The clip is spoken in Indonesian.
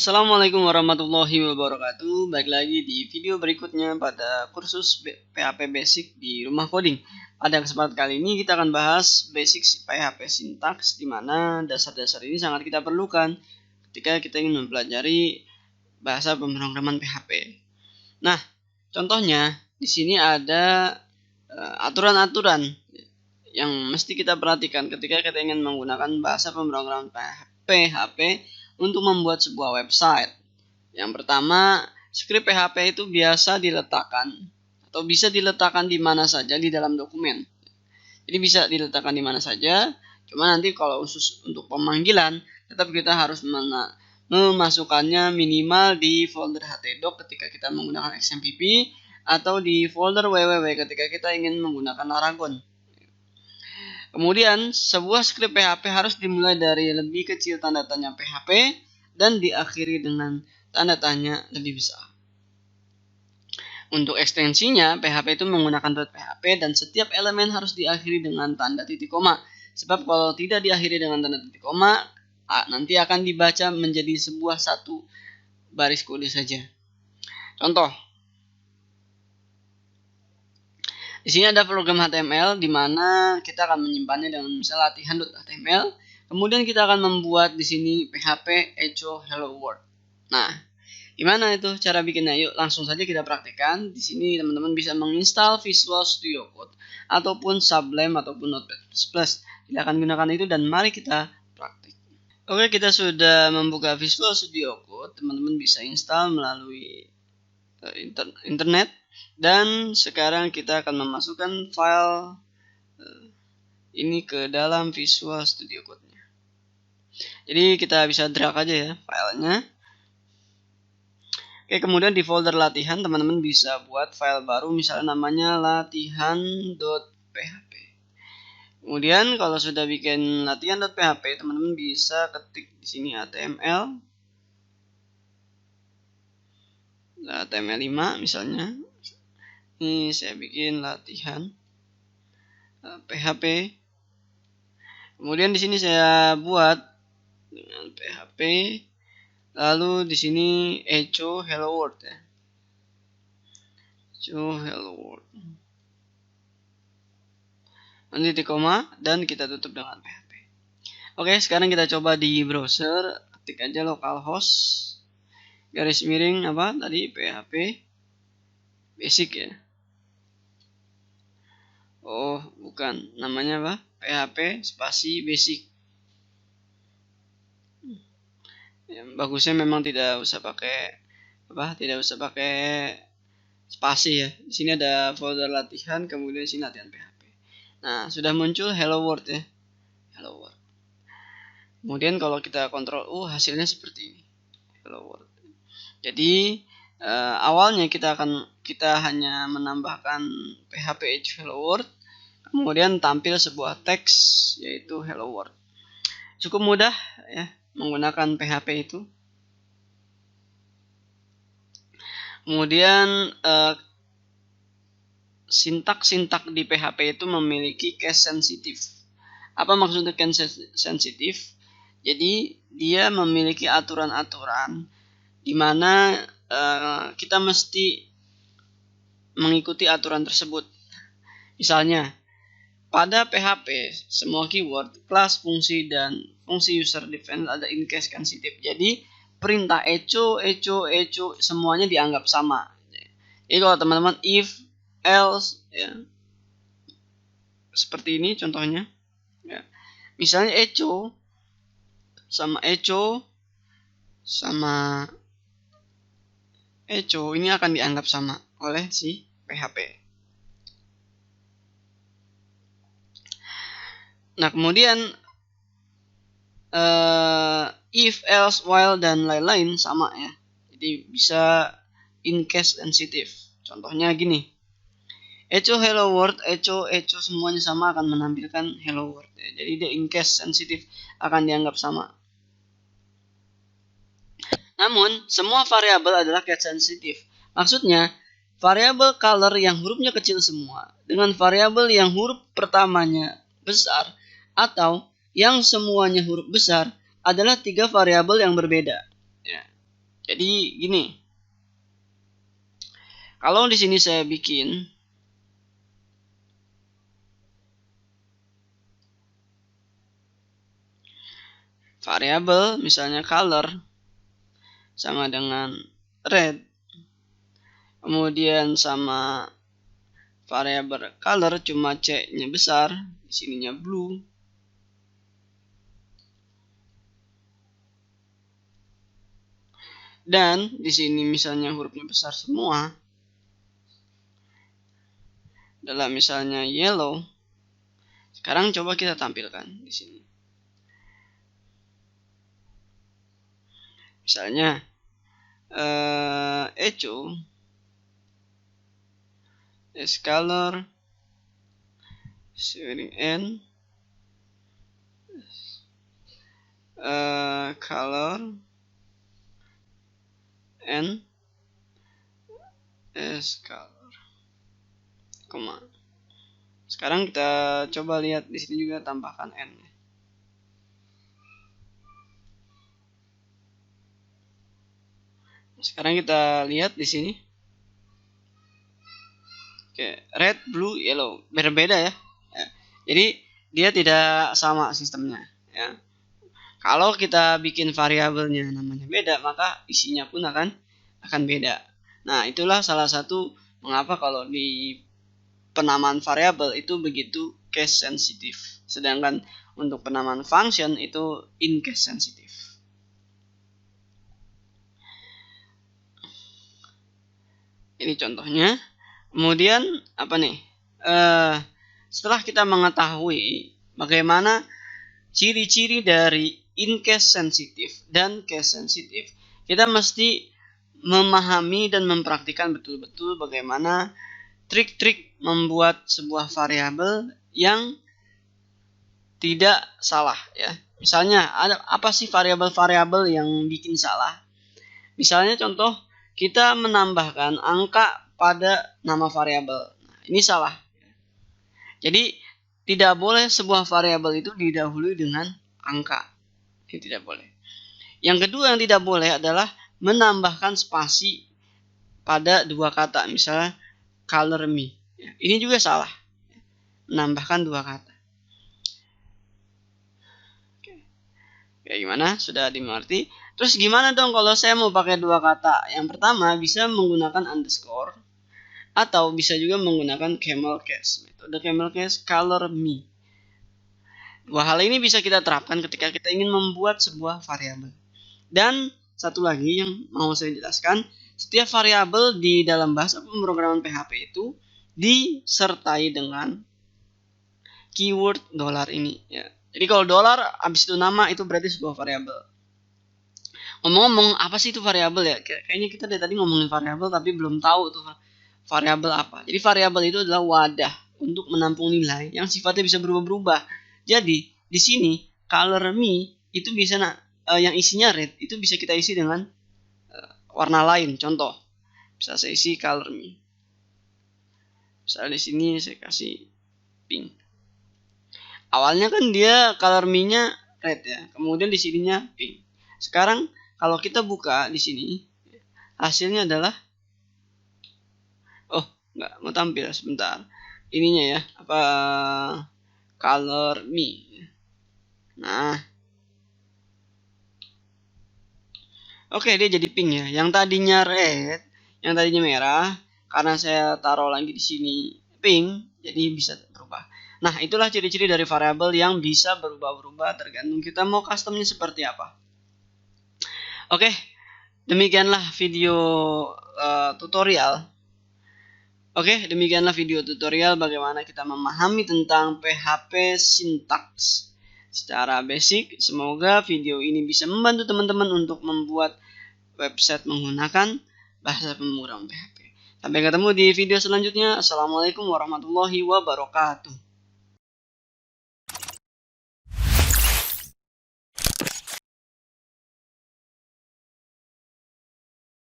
Assalamualaikum warahmatullahi wabarakatuh. Baik lagi di video berikutnya pada kursus PHP Basic di Rumah Coding. Pada kesempatan kali ini kita akan bahas basic PHP sintaks, di mana dasar-dasar ini sangat kita perlukan ketika kita ingin mempelajari bahasa pemrograman PHP. Nah, contohnya di sini ada aturan-aturan yang mesti kita perhatikan ketika kita ingin menggunakan bahasa pemrograman PHP untuk membuat sebuah website. Yang pertama, script PHP itu biasa diletakkan atau bisa diletakkan di mana saja di dalam dokumen. Jadi bisa diletakkan di mana saja, cuma nanti kalau khusus untuk pemanggilan, tetap kita harus memasukkannya minimal di folder htdoc ketika kita menggunakan XMPP atau di folder www ketika kita ingin menggunakan Laragon. Kemudian, sebuah script PHP harus dimulai dari lebih kecil tanda tanya PHP dan diakhiri dengan tanda tanya lebih besar. Untuk ekstensinya, PHP itu menggunakan .php dan setiap elemen harus diakhiri dengan tanda titik koma. Sebab kalau tidak diakhiri dengan tanda titik koma, nanti akan dibaca menjadi sebuah satu baris kode saja. Contoh. Di sini ada program HTML di mana kita akan menyimpannya dengan misalnya latihan.html. Kemudian kita akan membuat di sini PHP echo hello world. Nah, gimana itu cara bikinnya? Yuk langsung saja kita praktekkan. Di sini teman-teman bisa menginstal Visual Studio Code ataupun Sublime ataupun Notepad++. Silakan gunakan itu dan mari kita praktik. Oke, kita sudah membuka Visual Studio Code. Teman-teman bisa install melalui internet. Dan sekarang kita akan memasukkan file ini ke dalam Visual Studio Code-nya. Jadi kita bisa drag aja ya filenya. Oke, kemudian di folder latihan teman-teman bisa buat file baru, misalnya namanya latihan.php. Kemudian kalau sudah bikin latihan.php, teman-teman bisa ketik di sini HTML5 misalnya. Ini saya bikin latihan PHP. Kemudian di sini saya buat dengan PHP. Lalu di sini echo hello world ya. Echo hello world. Nanti titik koma dan kita tutup dengan PHP. Oke, sekarang kita coba di browser. Ketik aja localhost garis miring apa tadi PHP basic ya. Oh, bukan. Namanya apa? PHP spasi basic. Ya, bagusnya memang tidak usah pakai spasi ya. Di sini ada folder latihan, kemudian di sini latihan PHP. Nah, sudah muncul hello world ya. Hello world. Kemudian kalau kita kontrol hasilnya seperti ini. Hello world. Jadi awalnya kita hanya menambahkan PHP echo hello world, kemudian tampil sebuah teks yaitu hello world. Cukup mudah ya menggunakan PHP itu. Kemudian sintak-sintak di PHP itu memiliki case sensitif. Apa maksudnya case sensitif? Jadi dia memiliki aturan-aturan di mana kita mesti mengikuti aturan tersebut. Misalnya, pada PHP semua keyword, kelas, fungsi, dan fungsi user defined ada in case sensitive. Jadi perintah echo semuanya dianggap sama. Jadi kalau teman-teman if, else, ya, seperti ini contohnya. Ya. Misalnya echo ini akan dianggap sama oleh si PHP. Nah, kemudian if, else, while, dan lain-lain sama ya. Jadi bisa in case sensitive. Contohnya gini. Echo hello world, echo semuanya sama akan menampilkan hello world ya. Jadi dia in case sensitive akan dianggap sama. Namun, semua variabel adalah case sensitive. Maksudnya, variabel color yang hurufnya kecil semua dengan variabel yang huruf pertamanya besar atau yang semuanya huruf besar adalah tiga variabel yang berbeda. Ya. Jadi gini, kalau di sini saya bikin variabel misalnya color sama dengan red, kemudian sama variabel color cuma C-nya besar, di sininya blue. Dan di sini misalnya hurufnya besar semua, adalah misalnya yellow. Sekarang coba kita tampilkan di sini. Misalnya echo is color shading n color n is color, koma. Sekarang kita coba lihat di sini juga tambahkan n. Sekarang kita lihat di sini. Oke, red, blue, yellow, berbeda ya. Jadi dia tidak sama sistemnya ya. Kalau kita bikin variabelnya namanya beda, maka isinya pun akan beda. Nah, itulah salah satu mengapa kalau di penamaan variabel itu begitu case sensitif. Sedangkan untuk penamaan function itu in case sensitif. Ini contohnya. Kemudian apa nih? Setelah kita mengetahui bagaimana ciri-ciri dari in case sensitif dan case sensitif, kita mesti memahami dan mempraktikkan betul-betul bagaimana trik-trik membuat sebuah variabel yang tidak salah ya. Misalnya ada apa sih variabel-variabel yang bikin salah? Misalnya contoh kita menambahkan angka pada nama variabel. Nah, ini salah. Jadi tidak boleh sebuah variabel itu didahului dengan angka. Ini tidak boleh. Yang kedua yang tidak boleh adalah menambahkan spasi pada dua kata. Misalnya color me. Ini juga salah. Menambahkan dua kata. Kayak gimana? Sudah dimengerti? Terus gimana dong kalau saya mau pakai dua kata? Yang pertama bisa menggunakan underscore atau bisa juga menggunakan camel case. Metode camel case color me. Dua hal ini bisa kita terapkan ketika kita ingin membuat sebuah variabel. Dan satu lagi yang mau saya jelaskan, setiap variabel di dalam bahasa pemrograman PHP itu disertai dengan keyword dollar ini ya. Jadi kalau dolar habis itu nama itu berarti sebuah variabel. Ngomong-ngomong, apa sih itu variabel ya? Kayaknya kita dari tadi ngomongin variabel tapi belum tahu tuh variabel apa. Jadi variabel itu adalah wadah untuk menampung nilai yang sifatnya bisa berubah-ubah. Jadi di sini color me itu bisa yang isinya red itu bisa kita isi dengan warna lain. Contoh, bisa saya isi color me. Misalnya di sini saya kasih pink. Awalnya kan dia color me-nya red ya, kemudian di sininya pink. Sekarang kalau kita buka di sini, hasilnya adalah nggak mau tampil sebentar. Ininya ya, apa color me. Nah, oke dia jadi pink ya. Yang tadinya red, yang tadinya merah, karena saya taruh lagi di sini pink, jadi bisa berubah. Nah, itulah ciri-ciri dari variabel yang bisa berubah-ubah tergantung kita mau customnya seperti apa. Oke, demikianlah video tutorial. Oke, demikianlah video tutorial bagaimana kita memahami tentang PHP sintaks secara basic. Semoga video ini bisa membantu teman-teman untuk membuat website menggunakan bahasa pemrograman PHP. Sampai ketemu di video selanjutnya. Assalamualaikum warahmatullahi wabarakatuh.